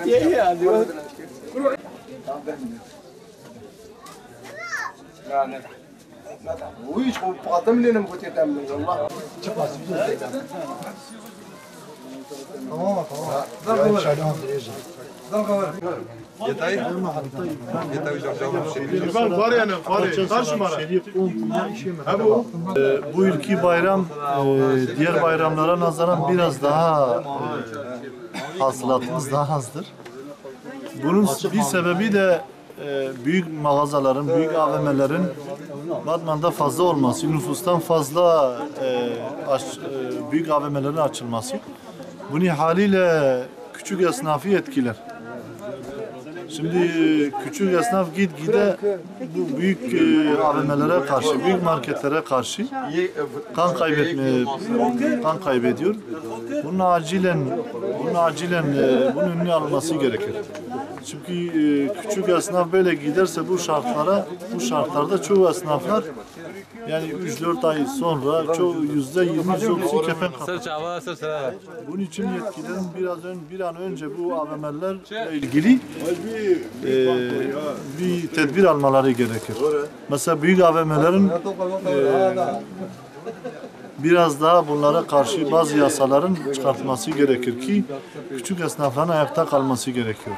diye ya diyor. Yani ويش قدم لنا مقتدم والله Bu ilki bayram diğer bayramlara nazaran biraz daha hasılatımız daha azdır. Bunun bir sebebi de büyük mağazaların, büyük AVM'lerin Batman'da fazla olması, nüfustan fazla büyük AVM'lerin açılması. Bunun haliyle küçük esnafı etkiler. Şimdi küçük esnaf gitgide bu büyük AVM'lere karşı, büyük marketlere karşı kan kaybediyor. Bunun acilen bunun önüne alınması gerekir. Çünkü küçük esnaf böyle giderse bu şartlarda çoğu esnaflar yani 3-4 ay sonra %20-%30 kefen kapatır. Bunun için yetkililerin bir an önce bu AVM'lerle ilgili bir tedbir almaları gerekir. Mesela büyük AVM'lerin biraz daha bunlara karşı bazı yasaların çıkartması gerekir ki küçük esnafların ayakta kalması gerekiyor.